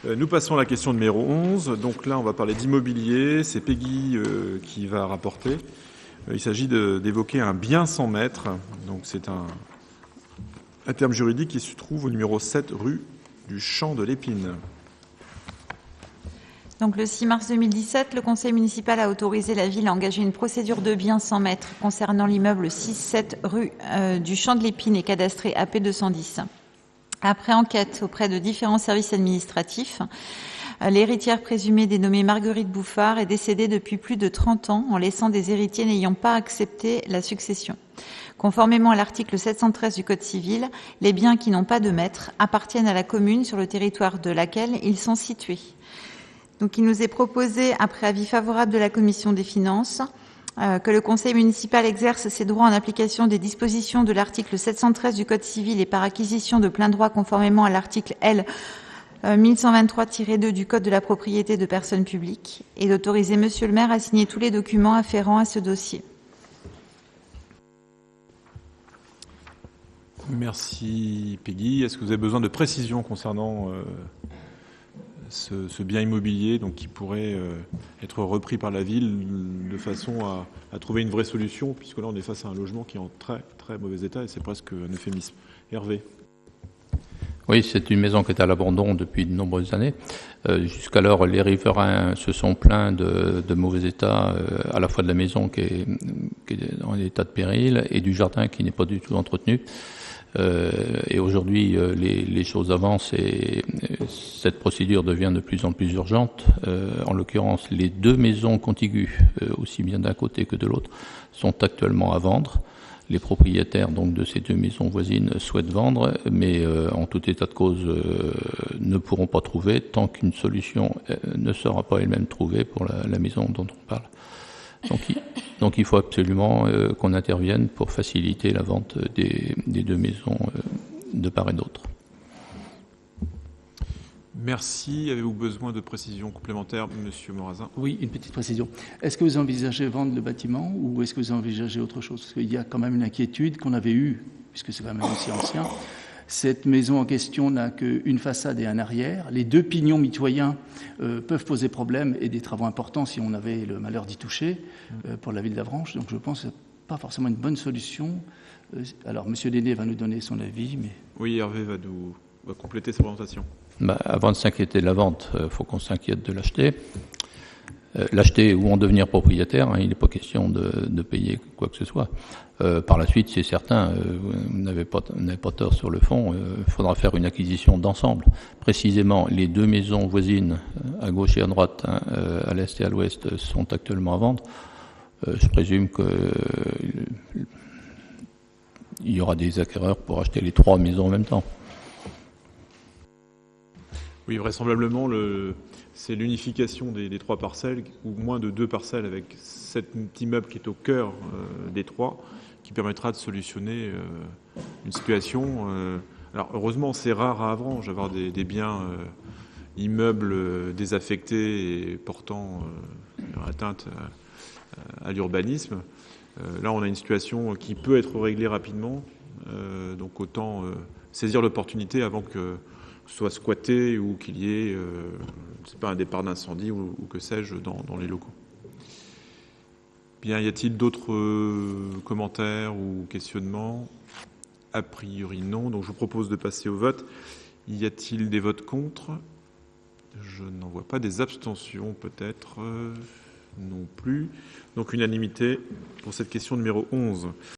Nous passons à la question numéro 11. Donc là, on va parler d'immobilier. C'est Peggy qui va rapporter. Il s'agit d'évoquer un bien sans maître. Donc c'est un terme juridique qui se trouve au numéro 7 rue du Champ de l'Épine. Donc, le 6 mars 2017, le conseil municipal a autorisé la ville à engager une procédure de bien sans maître concernant l'immeuble 6-7 rue du Champ de l'Épine et cadastré AP 210. Après enquête auprès de différents services administratifs, l'héritière présumée dénommée Marguerite Bouffard est décédée depuis plus de 30 ans en laissant des héritiers n'ayant pas accepté la succession. Conformément à l'article 713 du Code civil, les biens qui n'ont pas de maître appartiennent à la commune sur le territoire de laquelle ils sont situés. Donc, il nous est proposé, après avis favorable de la Commission des finances, que le conseil municipal exerce ses droits en application des dispositions de l'article 713 du Code civil et par acquisition de plein droit conformément à l'article L. 1123-2 du Code de la propriété de personnes publiques et d'autoriser Monsieur le maire à signer tous les documents afférents à ce dossier. Merci Peggy. Est-ce que vous avez besoin de précisions concernant ce bien immobilier donc, qui pourrait être repris par la ville de façon à trouver une vraie solution, puisque là on est face à un logement qui est en très très mauvais état et c'est presque un euphémisme. Hervé. Oui, c'est une maison qui est à l'abandon depuis de nombreuses années. Jusqu'alors, les riverains se sont plaints de mauvais état, à la fois de la maison qui est en état de péril et du jardin qui n'est pas du tout entretenu. Et aujourd'hui, les choses avancent et cette procédure devient de plus en plus urgente. En l'occurrence, les deux maisons contiguës, aussi bien d'un côté que de l'autre, sont actuellement à vendre. Les propriétaires donc de ces deux maisons voisines souhaitent vendre, mais en tout état de cause ne pourront pas trouver tant qu'une solution ne sera pas elle-même trouvée pour la maison dont on parle. Donc il faut absolument qu'on intervienne pour faciliter la vente des deux maisons de part et d'autre. Merci. Avez-vous besoin de précisions complémentaires, Monsieur Morazin? Oui, une petite précision. Est-ce que vous envisagez vendre le bâtiment ou est-ce que vous envisagez autre chose? Parce qu'il y a quand même une inquiétude qu'on avait eue, puisque c'est quand même aussi ancien. Cette maison en question n'a qu'une façade et un arrière. Les deux pignons mitoyens peuvent poser problème et des travaux importants si on avait le malheur d'y toucher pour la ville d'Avranches. Donc je pense que ce n'est pas forcément une bonne solution. Alors M. Déné va nous donner son avis. Mais... Oui, Hervé va compléter sa présentation. Avant de s'inquiéter de la vente, il faut qu'on s'inquiète de l'acheter. L'acheter ou en devenir propriétaire, il n'est pas question de payer quoi que ce soit. Par la suite, c'est certain, vous n'avez pas tort sur le fond, il faudra faire une acquisition d'ensemble. Précisément, les deux maisons voisines, à gauche et à droite, à l'est et à l'ouest, sont actuellement à vendre. Je présume qu'il y aura des acquéreurs pour acheter les trois maisons en même temps. Oui, vraisemblablement, c'est l'unification des trois parcelles, ou moins de deux parcelles avec cet immeuble qui est au cœur des trois, qui permettra de solutionner une situation. Alors, heureusement, c'est rare à Avranches d'avoir des biens immeubles désaffectés et portant atteinte à l'urbanisme. Là, on a une situation qui peut être réglée rapidement, donc autant saisir l'opportunité avant que soit squatté ou qu'il y ait un départ d'incendie ou que sais-je dans les locaux. Bien, y a-t-il d'autres commentaires ou questionnements? A priori non, donc je vous propose de passer au vote. Y a-t-il des votes contre? Je n'en vois pas. Des abstentions peut-être non plus. Donc unanimité pour cette question numéro 11.